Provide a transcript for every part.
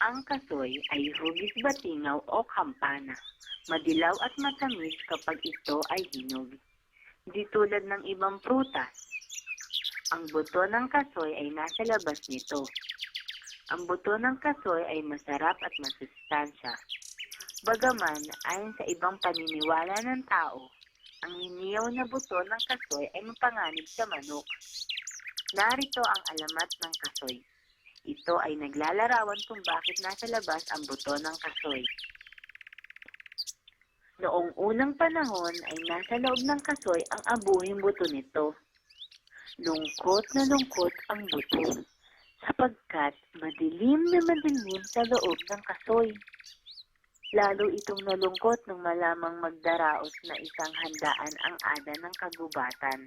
Ang kasoy ay hugis batingaw o kampana. Madilaw at matamis kapag ito ay hinog. Di tulad ng ibang prutas. Ang buto ng kasoy ay nasa labas nito. Ang buto ng kasoy ay masarap at masustansya. Bagaman, ayon sa ibang paniniwala ng tao, ang hiniyaw na buto ng kasoy ay mapanganib sa manok. Narito ang alamat ng kasoy. Ito ay naglalarawan kung bakit nasa labas ang buto ng kasoy. Noong unang panahon ay nasa loob ng kasoy ang abuhing buto nito. Lungkot na lungkot ang buto, sapagkat madilim na madilim sa loob ng kasoy. Lalo itong nalungkot nung malamang magdaraos na isang handaan ang ada ng kagubatan.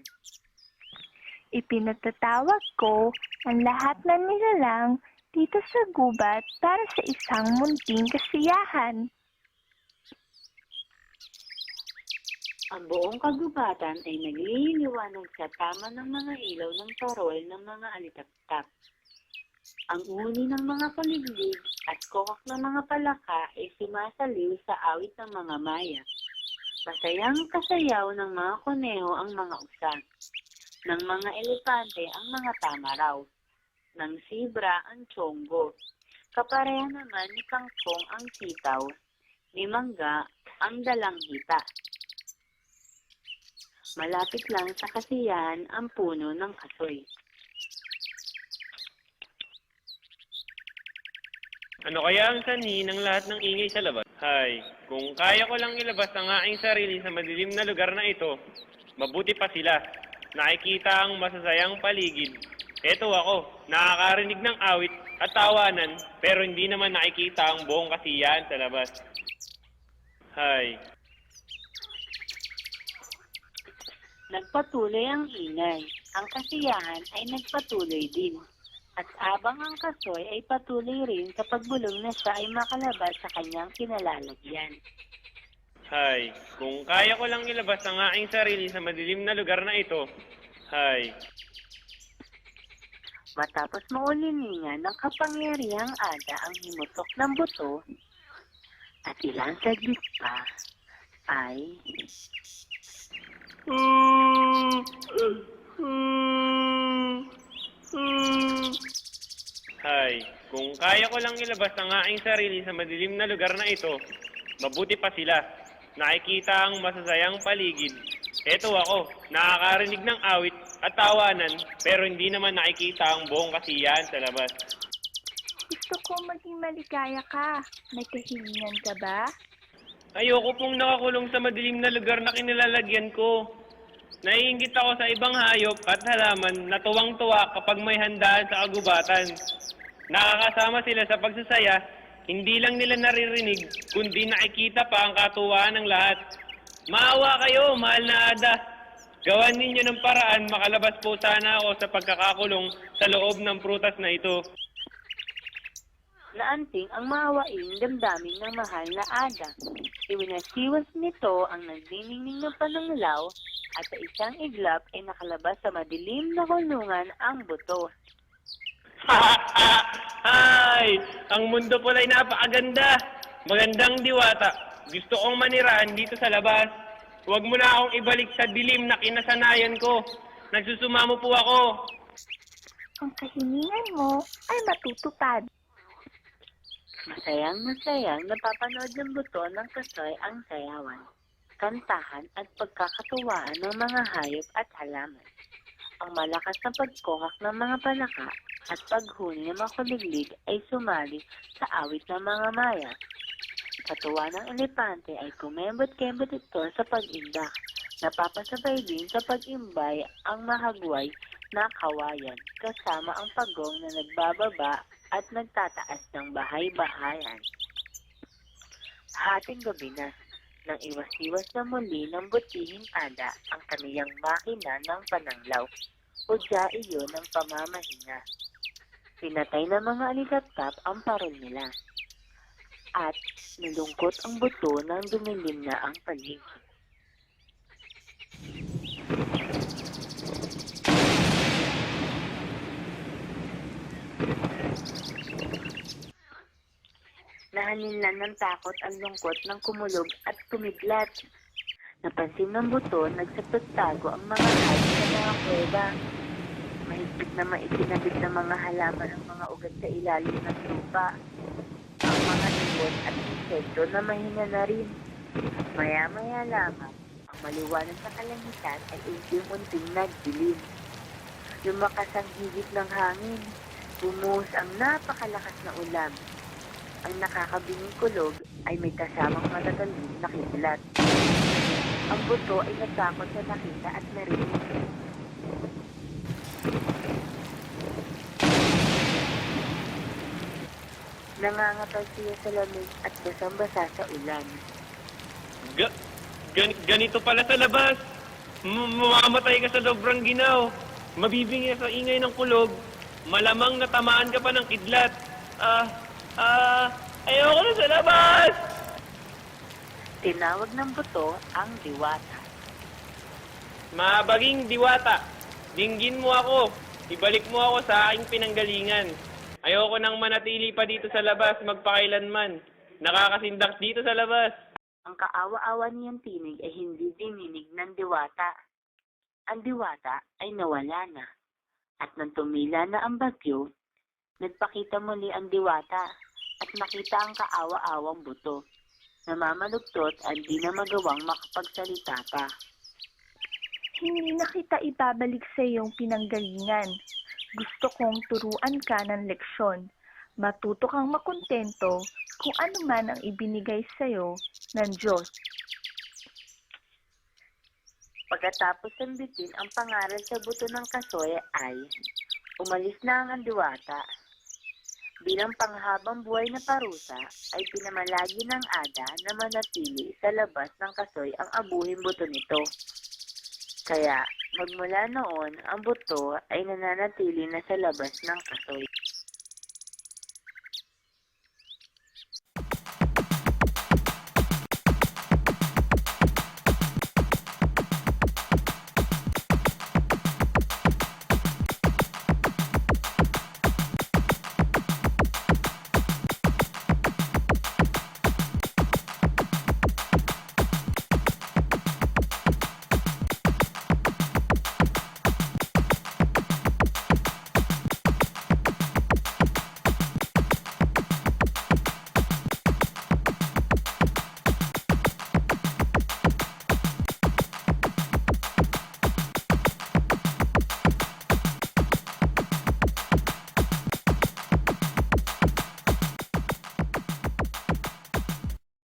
Ipinatatawag ko ang lahat ng nilalang dito sa gubat para sa isang munting kasiyahan. Ang buong kagubatan ay nagliliwanag sa tama ng mga ilaw ng parol ng mga alitaptap. Ang uni ng mga paliglig at kokak ng mga palaka ay sumasaliw sa awit ng mga maya. Masayang kasayaw ng mga kuneho ang mga usa, ng mga elepante ang mga tamaraw, ng sibra ang tiyonggo. Kapareha naman ni kangkong ang sitaw, ni mangga ang dalanghita. Malapit lang sa kasiyahan ang puno ng kasoy. Ano kaya ang sanhi ng lahat ng ingay sa labas? Hay, kung kaya ko lang ilabas ang aking sarili sa madilim na lugar na ito, mabuti pa sila. Nakikita ang masasayang paligid. Eto ako, nakakarinig ng awit at tawanan, pero hindi naman nakikita ang buong kasiyahan sa labas. Hay. Nagpatuloy ang ingay. Ang kasiyahan ay nagpatuloy din. At abang ang kasoy ay patuloy rin sa pagbulong na siya ay makalabas sa kanyang kinalalagyan. Hay, kung kaya ko lang ilabas ang aking sarili sa madilim na lugar na ito, hay. Matapos mauliningan ng kapangyarihang ada ang himutok ng buto, at ilang saglit pa, ay... Hay, kung kaya ko lang ilabas ang aking sarili sa madilim na lugar na ito, mabuti pa sila. Nakikita ang masasayang paligid. Eto ako, nakakarinig ng awit at tawanan, pero hindi naman nakikita ang buong kasiyahan sa labas. Gusto ko maging maligaya ka. May kahilingan ka ba? Ayoko pong nakakulong sa madilim na lugar na kinilalagyan ko. Naiinggit ako sa ibang hayop at halaman na tuwang-tuwa kapag may handaan sa kagubatan. Nakakasama sila sa pagsasaya, hindi lang nila naririnig, kundi nakikita pa ang katuwaan ng lahat. Maawa kayo, mahal na ada. Gawan ninyo ng paraan, makalabas po sana ako sa pagkakakulong sa loob ng prutas na ito. Naanting ang maawaing damdamin ng mahal na ada. Iwinasiwas nito ang nagdiningning ng pananglaw at sa isang iglap ay nakalabas sa madilim na kulungan ang buto. Ay, ang mundo pala ay napakaganda. Magandang diwata. Gusto kong manirahan dito sa labas. Huwag mo na akong ibalik sa dilim na kinasanayan ko. Nagsusumamo po ako. Ang kahilingan mo ay matutupad. Masayang napapanood ng buto ng kasoy ang sayawan, kantahan at pagkakatuwaan ng mga hayop at halaman. Ang malakas na pagkokak ng mga palaka at paghuni ng mga kuliglig ay sumali sa awit ng mga maya. Sa tuwa ng elepante ay kumembot-kembot ito sa pag-indak. Napapasabay din sa pag-imbay ang mahagway na kawayan kasama ang pagong na nagbababa at nagtataas ng bahay-bahayan. Hating gabi na, nang iwas-iwas na muli ng butihing ada ang kaniyang makina ng pananglaw, o dya iyon ng pamamahinga. Pinatay ng mga alikatap ang parol nila, at nalungkot ang buto ng dumilim na ang paligid. Nahaninlan ng takot ang lungkot ng kumulog at kumidlat. Napansin ng buto, nagsapagtago ang mga hayop sa mga kuweba. Mahigpit na maisinabit ng mga halaman ang mga ugat sa ilalim ng lupa. Ang mga ibon at insekto na mahina na rin. Maya-maya lamang, ang maliwanag sa kalangitan ay unti-unting nagdilim. Lumakas ang higit ng hangin. Bumuhos ang napakalakas na ulan. Ang nakakabinging kulog ay may kasamang matatalim na kidlat. Ang buto ay natakot sa nakita at narinig. Nangangatal siya sa lamig at basang-basa sa ulan. Ganito pala sa labas. Mamamatay ka sa sobrang ginaw. Mabibingi sa ingay ng kulog. Malamang natamaan ka pa ng kidlat. Ayoko na sa labas! Tinawag ng buto ang diwata. Mabaging diwata, dinggin mo ako. Ibalik mo ako sa aking pinanggalingan. Ayoko nang manatili pa dito sa labas magpakailanman. Nakakasindak dito sa labas. Ang kaawa-awa niyang tinig ay hindi dininig ng diwata. Ang diwata ay nawala na. At nang tumila na ang bagyo, nagpakita muli ang diwata at nakita ang kaawa-awang buto. Namamalugtot at di na magawang makapagsalita pa. Hindi na kita ibabalik sa iyong pinanggalingan. Gusto kong turuan ka ng leksyon. Matuto kang makontento kung ano man ang ibinigay sa iyo ng Diyos. Pagkatapos sambitin ang pangaral sa buto ng kasoy ay umalis na ang diwata. Bilang panghabang buhay na parusa ay pinamalagi ng ada na manatili sa labas ng kasoy ang abuhing buto nito. Kaya magmula noon ang buto ay nananatili na sa labas ng kasoy.